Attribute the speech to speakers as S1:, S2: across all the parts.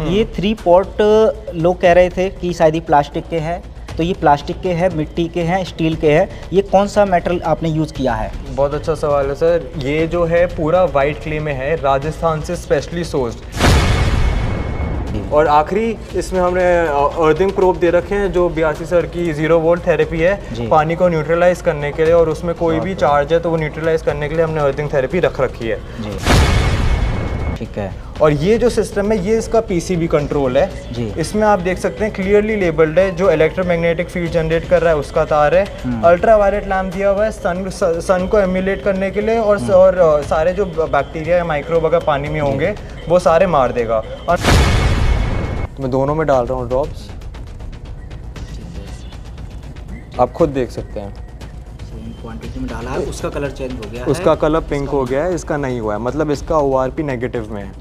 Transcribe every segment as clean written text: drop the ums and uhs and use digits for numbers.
S1: ये 3 पॉट लोग कह रहे थे कि शायद ये प्लास्टिक के हैं, तो ये प्लास्टिक के हैं, मिट्टी के हैं, स्टील के हैं, ये कौन सा मेटल आपने यूज़ किया है?
S2: बहुत अच्छा सवाल है सर। ये जो है पूरा वाइट क्ले में है, राजस्थान से स्पेशली सोर्स्ड। और आखिरी इसमें हमने अर्थिंग प्रोब दे रखे हैं जो 82 सर की 0 वोल्ट थेरेपी है पानी को न्यूट्रलाइज करने के लिए, और उसमें कोई भी चार्ज है तो वो न्यूट्रलाइज करने के लिए हमने अर्थिंग थेरेपी रख रखी है
S1: जी। ठीक है।
S2: और ये जो सिस्टम है ये इसका पीसीबी कंट्रोल है
S1: जी।
S2: इसमें आप देख सकते हैं क्लियरली लेबल्ड है, जो इलेक्ट्रोमैग्नेटिक फील्ड जनरेट कर रहा है उसका तार है। अल्ट्रा वायलेट लैम्प दिया हुआ है सन को एम्यूलेट करने के लिए, और सारे जो बैक्टीरिया या माइक्रोब अगर पानी में होंगे वो सारे मार देगा। और मैं दोनों में डाल रहा हूँ ड्रॉप्स, आप खुद देख सकते हैं।
S1: क्वांटिटी में डाला है, उसका कलर चेंज हो गया है,
S2: उसका कलर पिंक हो गया है, इसका नहीं हुआ है, मतलब इसका ORP नेगेटिव में है।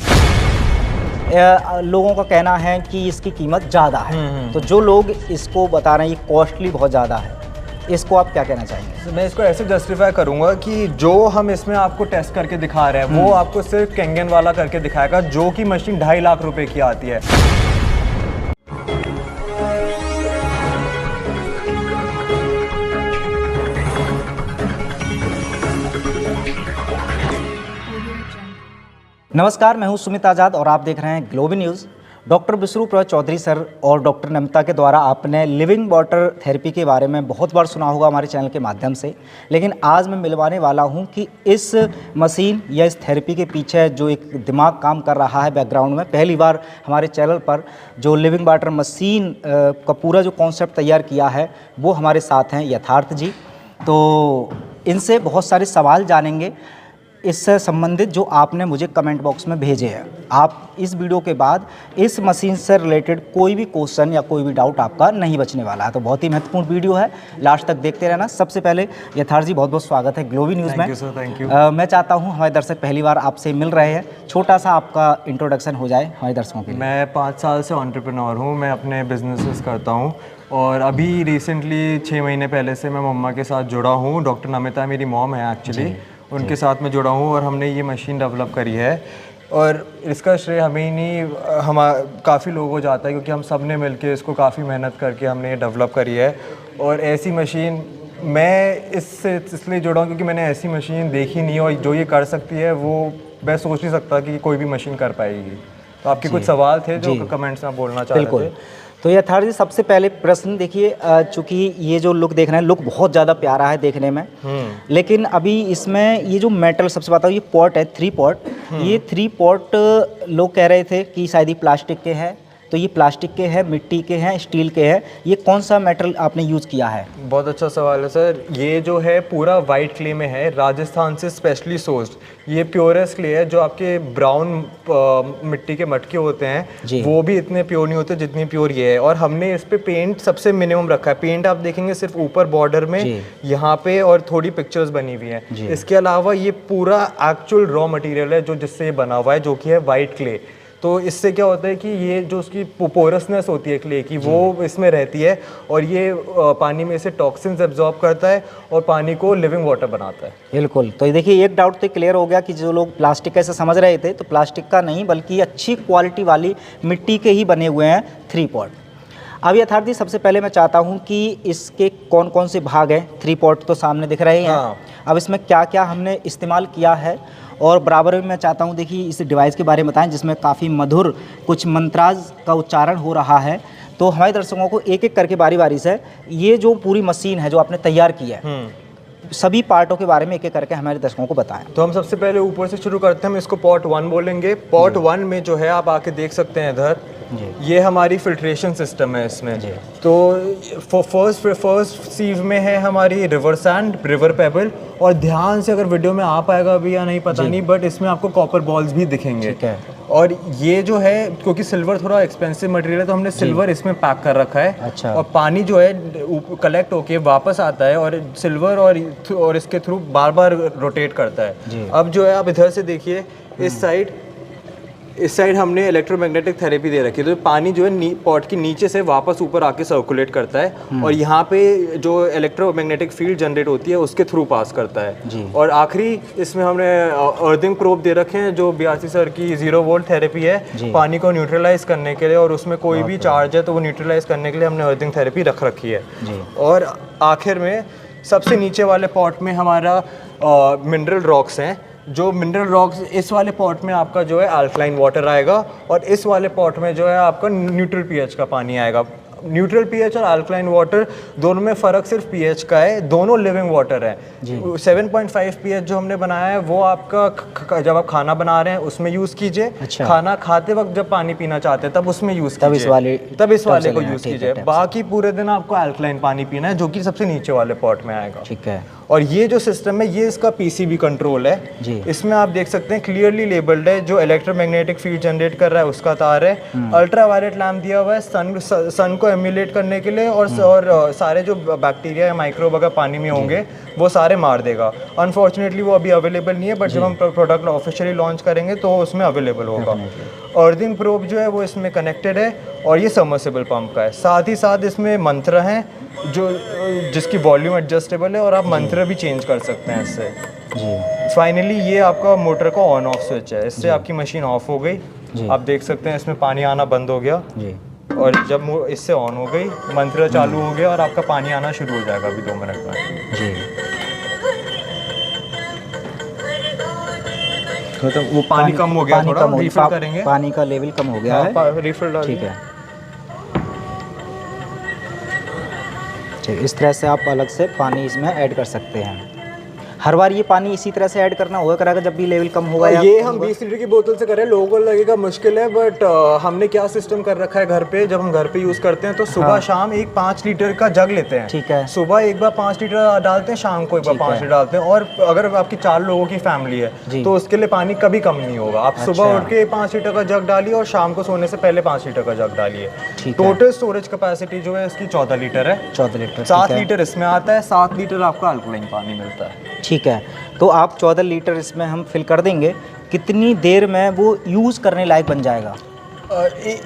S1: लोगों का कहना है कि इसकी कीमत ज़्यादा है, तो जो लोग इसको बता रहे हैं ये कॉस्टली बहुत ज़्यादा है, इसको आप क्या कहना चाहेंगे?
S2: मैं इसको ऐसे जस्टिफाई करूंगा कि जो हम इसमें आपको टेस्ट करके दिखा रहे हैं वो आपको सिर्फ कैंगन वाला करके दिखाएगा, जो कि मशीन 2.5 लाख रुपए की आती है।
S1: नमस्कार, मैं हूं सुमित आज़ाद और आप देख रहे हैं global news. Doctor Vishnuprasad Chaudhary sir और डॉक्टर नमिता के द्वारा आपने लिविंग वाटर थेरेपी के बारे में बहुत बार सुना होगा हमारे चैनल के माध्यम से, लेकिन आज मैं मिलवाने वाला हूं कि इस मशीन या इस थेरेपी के पीछे जो एक दिमाग काम कर रहा है बैकग्राउंड में, पहली बार हमारे चैनल पर जो लिविंग वाटर मशीन का पूरा जो कॉन्सेप्ट तैयार किया है वो हमारे साथ हैं यथार्थ जी। तो इनसे बहुत सारे सवाल जानेंगे इससे संबंधित जो आपने मुझे कमेंट बॉक्स में भेजे हैं। आप इस वीडियो के बाद इस मशीन से रिलेटेड कोई भी क्वेश्चन या कोई भी डाउट आपका नहीं बचने वाला है, तो बहुत ही महत्वपूर्ण वीडियो है, लास्ट तक देखते रहना। सबसे पहले यथार्थ जी बहुत बहुत स्वागत है ग्लोबल न्यूज़ में।
S2: Thank you.
S1: मैं चाहता हूँ हमारे दर्शक पहली बार आपसे मिल रहे हैं, छोटा सा आपका इंट्रोडक्शन हो जाए हमारे दर्शकों के लिए।
S2: मैं 5 साल से एंटरप्रेन्योर हूँ, मैं अपने बिजनेसेस करता हूँ, और अभी रिसेंटली 6 महीने पहले से मैं मम्मा के साथ जुड़ा हूँ। डॉक्टर नमिता मेरी मॉम है एक्चुअली, उनके साथ में जुड़ा हूँ और हमने ये मशीन डेवलप करी है। और इसका श्रेय हमें ही नहीं, काफ़ी लोगों को जाता है, क्योंकि हम सब ने मिल के इसको काफ़ी मेहनत करके हमने ये डेवलप करी है। और ऐसी मशीन मैं इससे इसलिए जुड़ा हूँ क्योंकि मैंने ऐसी मशीन देखी नहीं, और जो ये कर सकती है वो मैं सोच नहीं सकता कि कोई भी मशीन कर पाएगी। तो आपके कुछ सवाल थे जो कमेंट्स में आप बोलना चाह रहे थे।
S1: तो यथार्थ जी सबसे पहले प्रश्न देखिए, चूँकि ये जो लुक देख रहे हैं, लुक बहुत ज़्यादा प्यारा है देखने में, लेकिन अभी इसमें ये जो मेटल सबसे बताओ, ये पॉट है 3 पॉट, ये 3 पॉट लोग कह रहे थे कि शायद ये प्लास्टिक के हैं, तो ये प्लास्टिक के हैं, मिट्टी के हैं, स्टील के हैं, ये कौन सा मेटल आपने यूज़ किया है?
S2: बहुत अच्छा सवाल है सर। ये जो है पूरा वाइट क्ले में है, राजस्थान से स्पेशली सोर्स्ड। ये प्योरेस्ट क्ले है, जो आपके ब्राउन मिट्टी के मटके होते हैं वो भी इतने प्योर नहीं होते जितनी प्योर ये है। और हमने इस पे पेंट सबसे मिनिमम रखा है। पेंट आप देखेंगे सिर्फ ऊपर बॉर्डर में यहाँ पे, और थोड़ी पिक्चर्स बनी हुई हैं। इसके अलावा ये पूरा एक्चुअल रॉ मटेरियल है जो जिससे ये बना हुआ है, जो कि है वाइट क्ले। तो इससे क्या होता है कि ये जो उसकी पोरसनेस होती है क्ले की वो इसमें रहती है, और ये पानी में से टॉक्सिन्स एब्जॉर्ब करता है और पानी को लिविंग वाटर बनाता है।
S1: बिल्कुल। तो ये देखिए एक डाउट तो क्लियर हो गया कि जो लोग प्लास्टिक ऐसे समझ रहे थे, तो प्लास्टिक का नहीं बल्कि अच्छी क्वालिटी वाली मिट्टी के ही बने हुए हैं 3 पॉट। अब यथार्थ जी सबसे पहले मैं चाहता हूँ कि इसके कौन कौन से भाग हैं। 3 पॉट तो सामने दिख रहे हैं, अब इसमें क्या क्या हमने इस्तेमाल किया है, और बराबर में मैं चाहता हूँ देखिए इस डिवाइस के बारे में बताएं जिसमें काफ़ी मधुर कुछ मंत्राज का उच्चारण हो रहा है। तो हमारे दर्शकों को एक एक करके बारी बारी से ये जो पूरी मशीन है जो आपने तैयार की है, सभी पार्टों के बारे में एक एक करके हमारे दर्शकों को बताएं।
S2: तो हम सबसे पहले ऊपर से शुरू करते हैं, हम इसको पॉट 1 बोलेंगे। पॉट 1 में जो है आप आके देख सकते हैं इधर, ये हमारी फिल्ट्रेशन सिस्टम है इसमें। तो फर्स्ट सीव में है हमारी रिवर सैंड, रिवर पेबल, और ध्यान से अगर वीडियो में आ पाएगा अभी या नहीं पता नहीं, बट इसमें आपको कॉपर बॉल्स भी दिखेंगे। और ये जो है क्योंकि सिल्वर थोड़ा एक्सपेंसिव मटेरियल है तो हमने सिल्वर इसमें पैक कर रखा है।
S1: अच्छा।
S2: और पानी जो है कलेक्ट होके वापस आता है और सिल्वर और इसके थ्रू बार बार रोटेट करता है। अब जो है आप इधर से देखिए, इस साइड इस साइड हमने इलेक्ट्रोमैग्नेटिक थेरेपी दे रखी है, तो पानी जो है पॉट के नीचे से वापस ऊपर आके सर्कुलेट करता है और यहाँ पे जो इलेक्ट्रोमैग्नेटिक फील्ड जनरेट होती है उसके थ्रू पास करता है। और आखिरी इसमें हमने अर्थिंग प्रोब दे रखे हैं जो BRC सर की 0 वोल्ट थेरेपी है, पानी को न्यूट्रलाइज करने के लिए, और उसमें कोई भी चार्ज है तो वो न्यूट्रलाइज करने के लिए हमने अर्थिंग थेरेपी रख रखी है। और आखिर में सबसे नीचे वाले पॉट में हमारा मिनरल रॉक्स हैं, जो मिनरल रॉक्स इस वाले पॉट में आपका जो है अल्कलाइन वाटर आएगा और इस वाले पॉट में जो है आपका न्यूट्रल पीएच का पानी आएगा। न्यूट्रल पीएच और अल्कलाइन वाटर दोनों में फ़र्क सिर्फ पीएच का है, दोनों लिविंग वाटर है। 7.5 पीएच जो हमने बनाया है वो आपका जब आप खाना बना रहे हैं उसमें यूज़ कीजिए। अच्छा। खाना खाते वक्त जब पानी पीना चाहते हैं तब उसमें यूज़ कीजिए, तब इस वाले को यूज़ कीजिए। बाकी पूरे दिन आपको अल्कलाइन पानी पीना है जो कि सबसे नीचे वाले पॉट में आएगा। ठीक है। और ये जो सिस्टम है ये इसका PCB कंट्रोल है जी। इसमें आप देख सकते हैं क्लियरली लेबल्ड है, जो इलेक्ट्रोमैग्नेटिक फील्ड जनरेट कर रहा है उसका तार है। अल्ट्रा वायलेट लैम्प दिया हुआ है सन को एम्यूलेट करने के लिए, और सारे जो बैक्टीरिया या माइक्रोब अगर पानी में होंगे वो सारे मार देगा। अनफॉर्चुनेटली वो अभी अवेलेबल नहीं है, बट जब हम प्रोडक्ट ऑफिशियली लॉन्च करेंगे तो उसमें अवेलेबल होगा। अर्थिंग प्रोब जो है वो इसमें कनेक्टेड है और ये सबमर्सिबल पंप का है। साथ ही साथ इसमें मंत्र हैं जो जिसकी वॉल्यूम एडजस्टेबल है और आप मंत्र भी चेंज कर सकते हैं इससे जी। फाइनली ये आपका मोटर का ऑन ऑफ स्विच है, इससे आपकी मशीन ऑफ हो गई। आप देख सकते हैं इसमें पानी आना बंद हो गया जी। और जब इससे ऑन हो गई मंत्र चालू हो गया और आपका पानी आना शुरू हो जाएगा अभी 2 मिनट में जी। तो वो पानी कम हो गया, थोड़ा रिफिल करेंगे,
S1: पानी का लेवल कम हो गया है,
S2: रिफिल डालिए।
S1: ठीक है, ठीक। इस तरह से आप अलग से पानी इसमें ऐड कर सकते हैं। हर बार ये पानी इसी तरह से ऐड करना होगा करेगा जब भी लेवल कम होगा?
S2: ये हम 20 लीटर की बोतल से करें, लोगों को लगेगा मुश्किल है, बट हमने क्या सिस्टम कर रखा है घर पे, जब हम घर पे यूज़ करते हैं तो सुबह शाम एक 5 लीटर का जग लेते हैं। ठीक है। सुबह एक बार 5 लीटर डालते हैं, शाम को एक बार 5 लीटर डालते हैं। और अगर आपकी 4 लोगों की फैमिली है तो उसके लिए पानी कभी कम नहीं होगा। आप सुबह उठ के 5 लीटर का जग डालिए और शाम को सोने से पहले 5 लीटर का जग डालिए। टोटल स्टोरेज कैपेसिटी जो है इसकी 14 लीटर है। 14 लीटर, 7 लीटर इसमें आता है, 7 लीटर आपका अल्कलाइन पानी मिलता है।
S1: ठीक है, तो आप 14 लीटर इसमें हम फिल कर देंगे, कितनी देर में वो यूज़ करने लायक बन जाएगा?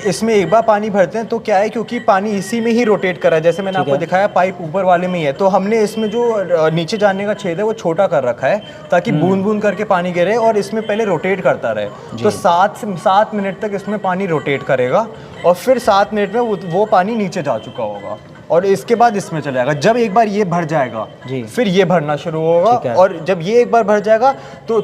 S2: इसमें एक बार पानी भरते हैं तो क्या है, क्योंकि पानी इसी में ही रोटेट कर रहा है, जैसे मैंने आपको दिखाया पाइप ऊपर वाले में ही है, तो हमने इसमें जो नीचे जाने का छेद है वो छोटा कर रखा है ताकि बूंद बूंद करके पानी गिरे और इसमें पहले रोटेट करता रहे। तो 7 मिनट तक इसमें पानी रोटेट करेगा और फिर 7 मिनट में वो पानी नीचे जा चुका होगा और इसके बाद इसमें चले जाएगा। जब एक बार ये भर जाएगा फिर ये भरना शुरू होगा, और जब ये एक बार भर जाएगा तो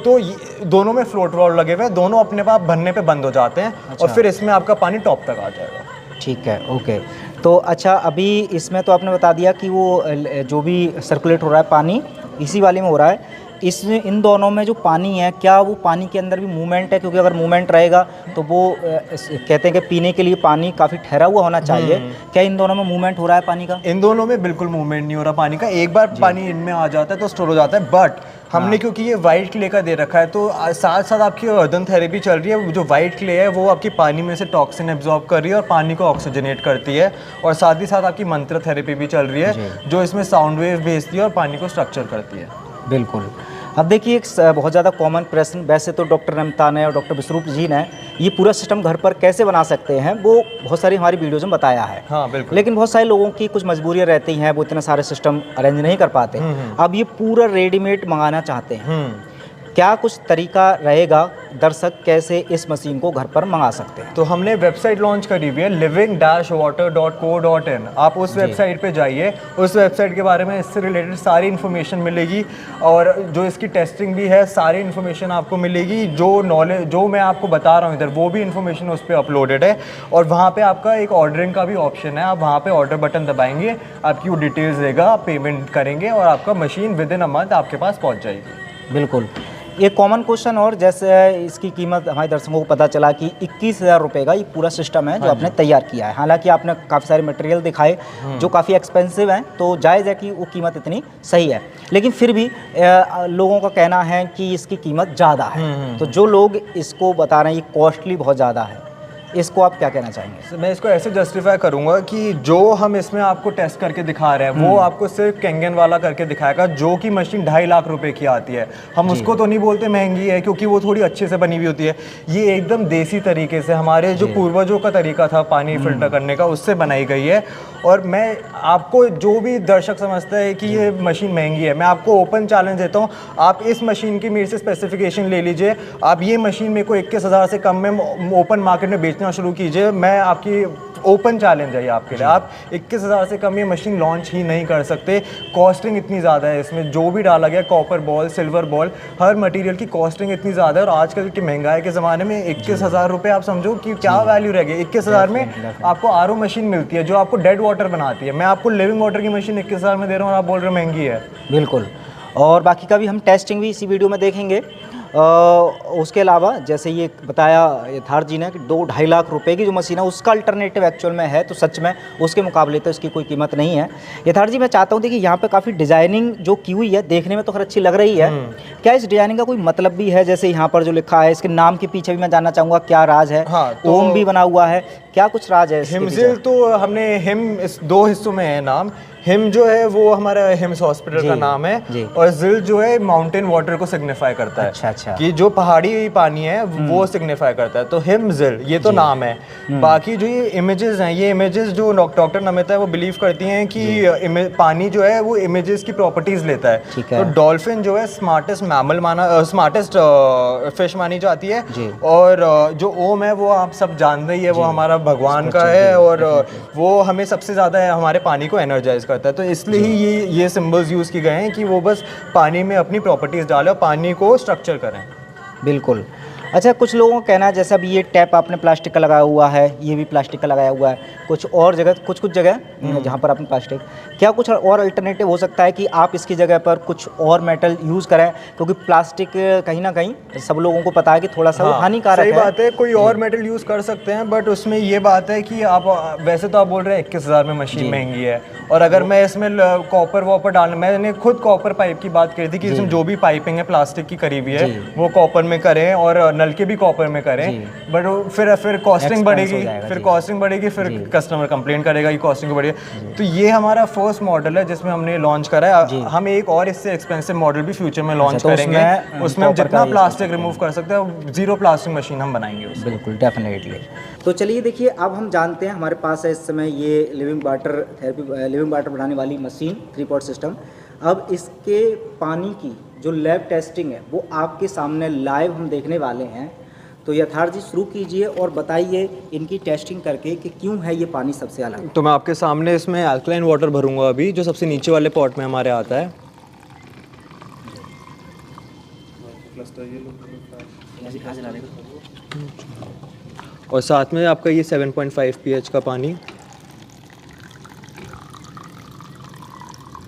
S2: दोनों में फ्लोट वॉल्व लगे हुए हैं, दोनों अपने आप भरने पे बंद हो जाते हैं। अच्छा। और फिर इसमें आपका पानी टॉप तक आ जाएगा।
S1: ठीक है, ओके। तो अच्छा, अभी इसमें तो आपने बता दिया कि वो जो भी सर्कुलेट हो रहा है पानी इसी वाले में हो रहा है। इन दोनों में जो पानी है, क्या वो पानी के अंदर भी मूवमेंट है? क्योंकि अगर मूवमेंट रहेगा तो वो कहते हैं कि पीने के लिए पानी काफ़ी ठहरा हुआ होना चाहिए। क्या इन दोनों में मूवमेंट हो रहा है पानी का?
S2: इन दोनों में बिल्कुल मूवमेंट नहीं हो रहा पानी का। एक बार पानी इनमें आ जाता है तो स्टोर हो जाता है, बट हमने क्योंकि ये वाइट क्ले का दे रखा है तो साथ साथ आपकी अर्दन थेरेपी चल रही है। जो वाइट क्ले है वो आपकी पानी में से टॉक्सिन एब्जॉर्ब कर रही है और पानी को ऑक्सीजनेट करती है, और साथ ही साथ आपकी मंत्र थेरेपी भी चल रही है जो इसमें साउंड वेव भेजती है और पानी को स्ट्रक्चर करती है।
S1: बिल्कुल। अब देखिए, एक बहुत ज़्यादा कॉमन प्रश्न, वैसे तो डॉक्टर नमिता ने और डॉक्टर विश्वरूप जी ने ये पूरा सिस्टम घर पर कैसे बना सकते हैं वो बहुत सारी हमारी वीडियोज़ में बताया है।
S2: हाँ, बिल्कुल।
S1: लेकिन बहुत सारे लोगों की कुछ मजबूरियाँ रहती हैं, वो इतने सारे सिस्टम अरेंज नहीं कर पाते। अब ये पूरा रेडीमेड मंगाना चाहते हैं, क्या कुछ तरीका रहेगा? दर्शक कैसे इस मशीन को घर पर मंगा सकते हैं?
S2: तो हमने वेबसाइट लॉन्च करी हुई है living-water.co.in। आप उस वेबसाइट पे जाइए, उस वेबसाइट के बारे में इससे रिलेटेड सारी इन्फॉर्मेशन मिलेगी, और जो इसकी टेस्टिंग भी है सारी इन्फॉर्मेशन आपको मिलेगी। जो नॉलेज जो मैं आपको बता रहा हूँ इधर, वो भी इन्फॉर्मेशन उस पर अपलोडेड है। और वहाँ पे आपका एक ऑर्डरिंग का भी ऑप्शन है, आप वहाँ पे ऑर्डर बटन दबाएंगे, आपकी वो डिटेल्स देगा, आप पेमेंट करेंगे और आपका machine with in a month आपके पास पहुँच जाएगी।
S1: बिल्कुल। एक कॉमन क्वेश्चन, और जैसे इसकी कीमत हमारे दर्शकों को पता चला कि 21,000 रुपये का ये पूरा सिस्टम है जो आपने तैयार किया है। हालांकि आपने काफ़ी सारे मटेरियल दिखाए जो काफ़ी एक्सपेंसिव हैं, तो जायज़ है कि वो कीमत इतनी सही है, लेकिन फिर भी लोगों का कहना है कि इसकी कीमत ज़्यादा है। तो जो लोग इसको बता रहे हैं ये कॉस्टली बहुत ज़्यादा है, इसको आप क्या कहना चाहेंगे?
S2: मैं इसको ऐसे जस्टिफाई करूंगा कि जो हम इसमें आपको टेस्ट करके दिखा रहे हैं वो आपको सिर्फ कैंगन वाला करके दिखाएगा, जो कि मशीन 2.5 लाख रुपए की आती है। हम उसको तो नहीं बोलते महंगी है, क्योंकि वो थोड़ी अच्छे से बनी हुई होती है। ये एकदम देसी तरीके से हमारे जो पूर्वजों का तरीका था पानी फिल्टर करने का, उससे बनाई गई है। और मैं आपको, जो भी दर्शक समझता है कि ये मशीन महंगी है, मैं आपको ओपन चैलेंज देता हूँ, आप इस मशीन की मेरे से स्पेसिफिकेशन ले लीजिए, आप ये मशीन मेरे को 21,000 से कम में ओपन मार्केट में बेचना शुरू कीजिए। मैं आपकी ओपन चैलेंज है ये आपके लिए, आप 21,000 से कम ये मशीन लॉन्च ही नहीं कर सकते। कॉस्टिंग इतनी ज़्यादा है इसमें, जो भी डाला गया, कॉपर बॉल, सिल्वर बॉल, हर मटेरियल की कॉस्टिंग इतनी ज़्यादा है। और आजकल की महंगाई के ज़माने में 21,000 रुपये, आप समझो कि क्या वैल्यू रह गई। 21,000 में आपको आरओ मशीन मिलती है जो आपको डेड वाटर बनाती है। मैं आपको लिविंग वाटर की मशीन 21,000 में दे रहा हूँ और आप बोल रहे हो महंगी है।
S1: बिल्कुल, और बाकी का भी हम टेस्टिंग भी इसी वीडियो में देखेंगे। उसके अलावा जैसे ये बताया यथार्थ जी ने कि 2-2.5 लाख रुपए की जो मशीन है उसका अल्टरनेटिव एक्चुअल में है, तो सच में उसके मुकाबले तो इसकी कोई कीमत नहीं है। यथार्थ जी, मैं चाहता हूँ देखिए यहाँ पे काफ़ी डिज़ाइनिंग जो की हुई है, देखने में तो खैर अच्छी लग रही है, क्या इस डिज़ाइनिंग का कोई मतलब भी है? जैसे यहाँ पर जो लिखा है, इसके नाम के पीछे भी मैं जानना चाहूँगा क्या राज है।
S2: हाँ, तो
S1: ओम भी बना हुआ है, क्या कुछ राज है?
S2: हिमजिल, तो हमने हिम इस 2 हिस्सों में है नाम। हिम जो है वो हमारा हिम्स हॉस्पिटल का नाम है, और जिल जो है माउंटेन वाटर को सिग्निफाई करता है।
S1: अच्छा।
S2: कि जो पहाड़ी पानी है वो सिग्निफाई करता है, तो हिम जिल ये तो नाम है। बाकी जो ये इमेजेस हैं, ये इमेजेस जो डॉक्टर नमिता है वो बिलीव करती हैं कि पानी जो है वो इमेजेस की प्रॉपर्टीज लेता है। तो डॉल्फिन जो है स्मार्टेस्ट मैमल माना, स्मार्टेस्ट फिश मानी जाती है। और जो ओम है वो आप सब जानते ही है, वो हमारा भगवान का है, और वो हमें सबसे ज़्यादा हमारे पानी को एनर्जाइज करता है। तो इसलिए ही ये सिंबल्स यूज़ किए गए हैं कि वो बस पानी में अपनी प्रॉपर्टीज़ डालें और पानी को स्ट्रक्चर करें।
S1: बिल्कुल। अच्छा, कुछ लोगों का कहना है जैसे अभी ये टैप आपने प्लास्टिक का लगाया हुआ है, ये भी प्लास्टिक का लगाया हुआ है, कुछ और जगह, कुछ जगह जहाँ पर आपने प्लास्टिक, क्या कुछ और अल्टरनेटिव हो सकता है कि आप इसकी जगह पर कुछ और मेटल यूज़ करें? क्योंकि प्लास्टिक कहीं ना कहीं सब लोगों को पता है कि थोड़ा सा हानिकारक है।
S2: सही बात है, कोई और मेटल यूज़ कर सकते हैं, बट उसमें ये बात है कि आप वैसे तो आप बोल रहे हैं 21,000 में मशीन महंगी है, और अगर मैं इसमें कॉपर वॉपर डालना, मैंने खुद कॉपर पाइप की बात करी थी कि इसमें जो भी पाइपिंग है प्लास्टिक की करी हुई है वो कॉपर में करें, और नलके भी कॉपर में करें। बट फिर कॉस्टिंग बढ़ेगी, फिर कस्टमर कंप्लेंट करेगा कि कॉस्टिंग बढ़ी है। तो ये हमारा फर्स्ट मॉडल है जिसमें हमने लॉन्च करा है। हम एक और इससे एक्सपेंसिव मॉडल भी फ्यूचर में लॉन्च करेंगे, उसमें हम जितना प्लास्टिक रिमूव कर सकते हैं, 0 प्लास्टिक मशीन हम बनाएंगे उसमें।
S1: बिल्कुल, डेफिनेटली। तो चलिए देखिए, अब हम जानते हैं, हमारे पास है इस समय ये living water therapy, living water बनाने वाली मशीन 3 पॉट सिस्टम। अब इसके पानी की जो लैब टेस्टिंग है वो आपके सामने लाइव हम देखने वाले हैं। तो यथार्थ जी शुरू कीजिए और बताइए इनकी टेस्टिंग करके कि क्यों है ये पानी सबसे अलग।
S2: तो मैं आपके सामने इसमें अल्कलाइन वाटर भरूंगा अभी, जो सबसे नीचे वाले पॉट में हमारे आता है। और साथ में आपका ये 7.5 pH का पानी,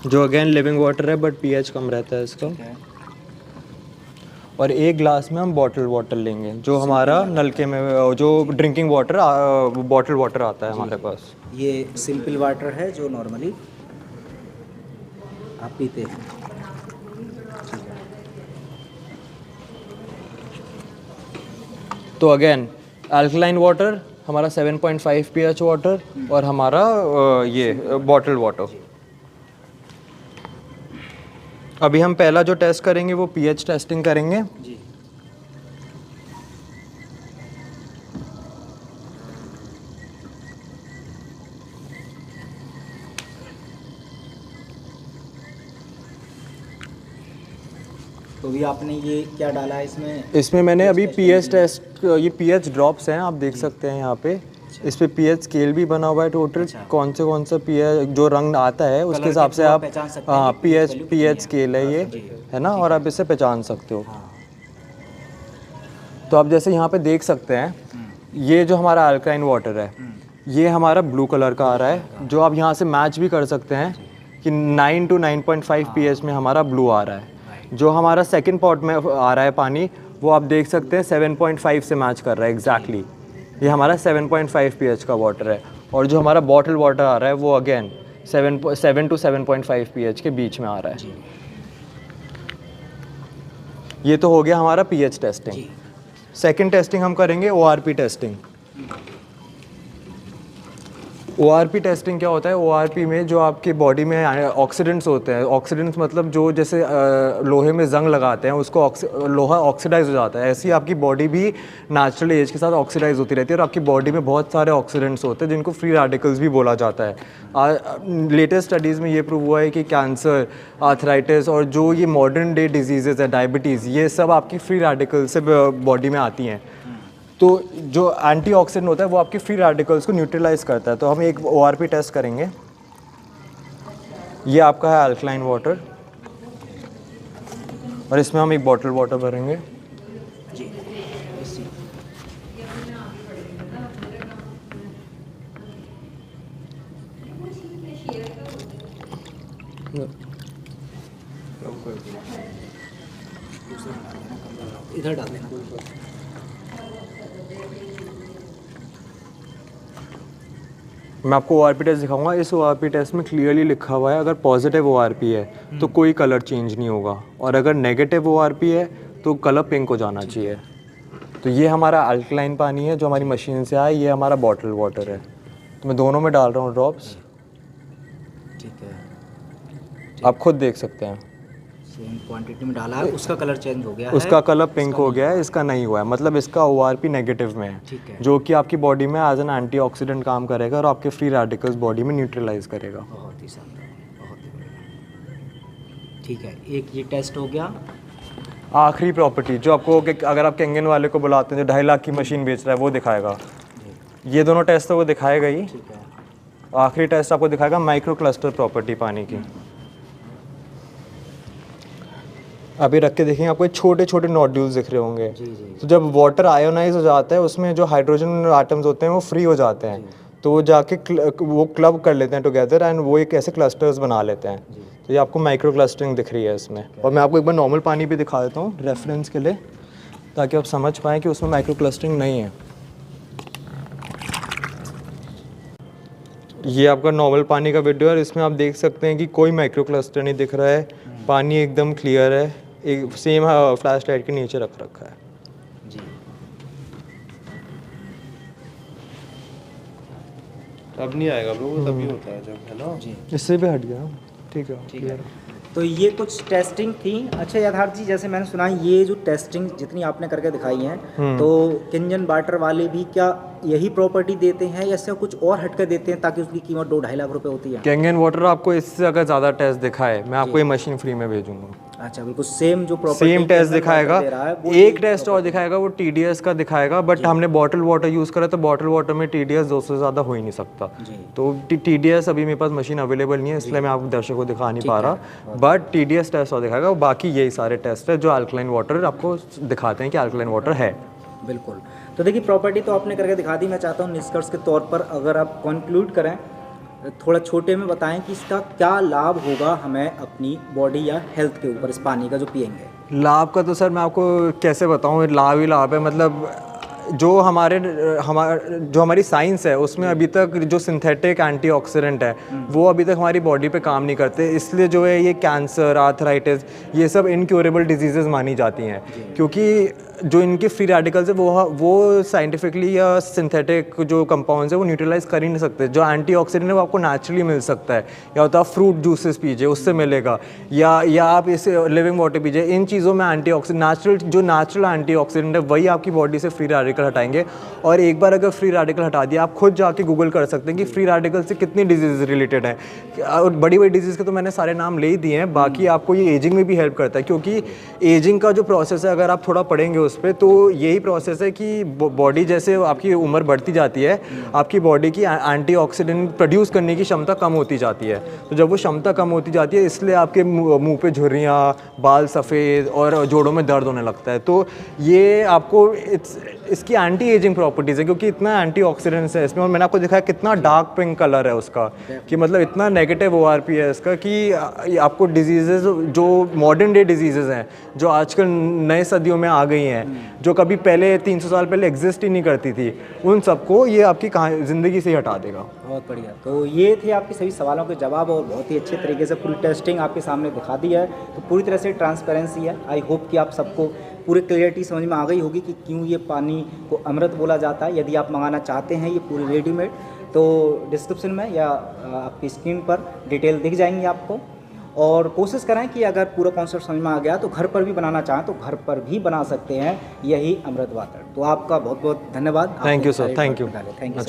S2: जो अगेन लिविंग वाटर है बट pH कम रहता है इसका। और एक ग्लास में हम बॉटल वाटर लेंगे, जो हमारा नलके में जो ड्रिंकिंग वाटर बॉटल वाटर आता है हमारे पास।
S1: ये सिंपल वाटर है जो नॉर्मली आप पीते हैं।
S2: तो अगेन अल्कलाइन वाटर, हमारा 7.5 pH वाटर, और हमारा ये बॉटल वाटर। अभी हम पहला जो टेस्ट करेंगे वो pH टेस्टिंग करेंगे जी।
S1: तो भी आपने ये क्या डाला है इसमें?
S2: इसमें मैंने अभी pH टेस्ट, ये pH ड्रॉप्स हैं, आप देख सकते हैं यहाँ पे। इस पे pH स्केल भी बना हुआ है टोटल। कौन सा pH जो रंग आता है उसके हिसाब से आप, हाँ, pH स्केल है ये, है ना, और आप इससे पहचान सकते हो। तो आप जैसे यहाँ पे देख सकते हैं, ये जो हमारा अल्कलाइन वाटर है ये हमारा ब्लू कलर का आ रहा है, जो आप यहाँ से मैच भी कर सकते हैं कि 9 to 9.5 pH में हमारा ब्लू आ रहा है। जो हमारा सेकंड पॉट में आ रहा है पानी, वो आप देख सकते हैं 7.5 से मैच कर रहा है एग्जैक्टली। ये हमारा 7.5 pH का वाटर है। और जो हमारा बॉटल वाटर आ रहा है वो अगेन 7 to 7.5 pH के बीच में आ रहा है। ये तो हो गया हमारा pH टेस्टिंग। सेकंड टेस्टिंग हम करेंगे ORP टेस्टिंग। ORP टेस्टिंग क्या होता है? ORP में जो आपकी बॉडी में ऑक्सीडेंट्स होते हैं, ऑक्सीडेंट्स मतलब जो जैसे लोहे में जंग लगाते हैं उसको लोहा ऑक्सीडाइज हो जाता है, ऐसे ही आपकी बॉडी भी नेचुरल एज के साथ ऑक्सीडाइज होती रहती है और आपकी बॉडी में बहुत सारे ऑक्सीडेंट्स होते हैं जिनको फ्री रेडिकल्स भी बोला जाता है। लेटेस्ट स्टडीज़ में ये प्रूव हुआ है कि कैंसर, आर्थराइटिस और जो ये मॉडर्न डे डिजीज़ है, डायबिटीज़, ये सब आपकी फ्री रेडिकल से बॉडी में आती हैं। तो जो एंटीऑक्सीडेंट होता है वो आपके फ्री रेडिकल्स को न्यूट्रलाइज करता है। तो हम एक ORP टेस्ट करेंगे। ये आपका है अल्कलाइन वाटर और इसमें हम एक बॉटल वाटर भरेंगे।
S1: जी। इधर डाल देना।
S2: मैं आपको ORP टेस्ट दिखाऊंगा। इस ORP टेस्ट में क्लियरली लिखा हुआ है अगर पॉजिटिव ORP है तो कोई कलर चेंज नहीं होगा और अगर नेगेटिव ORP है तो कलर पिंक हो जाना चाहिए। तो ये हमारा अल्कलाइन पानी है जो हमारी मशीन से आया, ये हमारा बॉटल वाटर है। तो मैं दोनों में डाल रहा हूँ ड्रॉप्स।
S1: ठीक है,
S2: आप खुद देख सकते हैं
S1: सेम क्वांटिटी में डाला है, उसका कलर चेंज हो गया है,
S2: उसका कलर पिंक हो गया है, इसका नहीं हुआ है, मतलब इसका ORP नेगेटिव में
S1: ठीक है।
S2: है, जो कि आपकी बॉडी में एज एन एंटीऑक्सीडेंट काम करेगा और आपके फ्री रेडिकल्स बॉडी में न्यूट्रलाइज करेगा।
S1: बहुत ही शानदार, बहुत ही बढ़िया। ठीक है, एक ये टेस्ट हो गया।
S2: आखिरी प्रॉपर्टी जो आपको अगर आप कैंगन वाले को बुलाते हैं जो 2.5 लाख की मशीन बेच रहा है वो दिखाएगा। ये दोनों टेस्ट तो वो दिखाएगा ही।
S1: ठीक है,
S2: आखिरी टेस्ट आपको दिखाएगा माइक्रो क्लस्टर प्रॉपर्टी पानी की। अभी रख के देखेंगे आपको छोटे छोटे नोड्यूल्स दिख रहे होंगे।
S1: जी जी।
S2: तो जब वाटर आयोनाइज हो जाता है उसमें जो हाइड्रोजन एटम्स होते हैं वो फ्री हो जाते हैं, तो वो जाके वो क्लब कर लेते हैं टुगेदर एंड वो एक ऐसे क्लस्टर्स बना लेते हैं। तो ये आपको माइक्रो क्लस्टरिंग दिख रही है इसमें। और मैं आपको एक बार नॉर्मल पानी भी दिखा देता हूँ रेफरेंस के लिए, ताकि आप समझ पाएँ कि उसमें माइक्रो क्लस्टरिंग नहीं है। ये आपका नॉर्मल पानी का वीडियो है और इसमें आप देख सकते हैं कि कोई माइक्रो क्लस्टर नहीं दिख रहा है, पानी एकदम क्लियर है, एक सेम फ्लैश लाइट के नीचे रख रखा है।
S1: जी।
S3: अब नहीं आएगा ब्रो, तभी होता है जब, है ना।
S1: जी,
S2: इससे भी हट गया। ठीक है,
S1: ठीक है। तो ये कुछ टेस्टिंग थी। अच्छा यथार्थ जी, जैसे मैंने सुना है ये जो टेस्टिंग जितनी आपने करके दिखाई है, तो किंजन वाटर वाले भी क्या यही प्रॉपर्टी देते हैं या इससे कुछ और हटकर देते हैं ताकि उसकी कीमत 2-2.5 लाख रुपए होती है?
S2: कैंगन वाटर आपको इससे अगर ज़्यादा टेस्ट दिखाए मैं आपको ये मशीन फ्री में भेजूंगा।
S1: अच्छा, बिल्कुल सेम जो प्रॉपर्टी
S2: सेम टेस्ट दिखाएगा, एक टेस्ट और दिखाएगा वो TDS का दिखाएगा, बट हमने बॉटल वाटर यूज़ करा तो बॉटल वाटर में TDS 200 से ज़्यादा हो ही नहीं सकता। तो TDS अभी मेरे पास मशीन अवेलेबल नहीं है इसलिए मैं आपको दर्शकों को दिखा नहीं पा रहा, बट TDS टेस्ट और दिखाएगा। बाकी यही सारे टेस्ट है जो अल्कलाइन वाटर आपको दिखाते हैं कि अल्कलाइन वाटर है।
S1: बिल्कुल। तो देखिए प्रॉपर्टी तो आपने करके दिखा दी। मैं चाहता हूँ निष्कर्ष के तौर पर अगर आप कंक्लूड करें, थोड़ा छोटे में बताएं कि इसका क्या लाभ होगा हमें अपनी बॉडी या हेल्थ के ऊपर इस पानी का जो पिएंगे।
S2: लाभ का तो सर मैं आपको कैसे बताऊँ, लाभ ही लाभ है। मतलब जो हमारी साइंस है उसमें अभी तक जो सिंथेटिक एंटीऑक्सीडेंट है वो अभी तक हमारी बॉडी पे काम नहीं करते, इसलिए जो है ये कैंसर, आर्थराइटिस, ये सब इनक्योरेबल डिजीजेज मानी जाती हैं, क्योंकि जो इनके फ्री रेडिकल्स है वो साइंटिफिकली या सिंथेटिक जो कंपाउंड्स है वो न्यूट्रलाइज कर ही नहीं सकते। जो एंटीऑक्सीडेंट है वो आपको नेचुरली मिल सकता है, या होता है फ्रूट जूसेस पीजिए उससे मिलेगा, या आप इसे लिविंग वाटर पीजिए। इन चीज़ों में एंटीऑक्सीडेंट जो नेचुरल एंटीऑक्सीडेंट है वही आपकी बॉडी से फ्री रेडिकल हटाएंगे। और एक बार अगर फ्री रेडिकल हटा दिया, आप खुद जाके गूगल कर सकते हैं कि फ्री रेडिकल से कितनी डिजीज़ रिलेटेड है। और बड़ी बड़ी डिजीज़ के तो मैंने सारे नाम ले ही दिए हैं, बाकी आपको ये एजिंग में भी हेल्प करता है, क्योंकि एजिंग का जो प्रोसेस है अगर आप थोड़ा पढ़ेंगे उस पर, तो यही प्रोसेस है कि बॉडी जैसे आपकी उम्र बढ़ती जाती है, आपकी बॉडी की एंटीऑक्सीडेंट प्रोड्यूस करने की क्षमता कम होती जाती है। तो जब वो क्षमता कम होती जाती है इसलिए आपके मुंह पे झुर्रियाँ, बाल सफ़ेद और जोड़ों में दर्द होने लगता है। तो ये आपको इसकी एंटी एजिंग प्रॉपर्टीज़ है, क्योंकि इतना एंटीऑक्सीडेंट्स है इसमें। और मैंने आपको दिखाया कितना डार्क पिंक कलर है उसका, कि मतलब इतना नेगेटिव ORP है इसका कि आपको डिजीज़ेज जो मॉडर्न डे डिजीज़ेज हैं, जो आजकल नए सदियों में आ गई हैं, जो कभी पहले 300 साल पहले एग्जिस्ट ही नहीं करती थी, उन सबको ये आपकी ज़िंदगी से ही हटा देगा।
S1: बहुत बढ़िया। तो ये थे आपके सभी सवालों के जवाब और बहुत ही अच्छे तरीके से पूरी टेस्टिंग आपके सामने दिखा दी है। तो पूरी तरह से ट्रांसपेरेंसी है। आई होप कि आप सबको पूरी क्लियरिटी समझ में आ गई होगी कि क्यों ये पानी को अमृत बोला जाता है। यदि आप मंगाना चाहते हैं ये पूरी रेडीमेड, तो डिस्क्रिप्शन में या आपकी स्क्रीन पर डिटेल दिख जाएंगी आपको। और कोशिश करें कि अगर पूरा कॉन्सेप्ट समझ में आ गया तो घर पर भी बनाना चाहें तो घर पर भी बना सकते हैं यही अमृत वाटर। तो आपका बहुत बहुत धन्यवाद।
S2: Thank you sir, thank you.
S1: Thank you.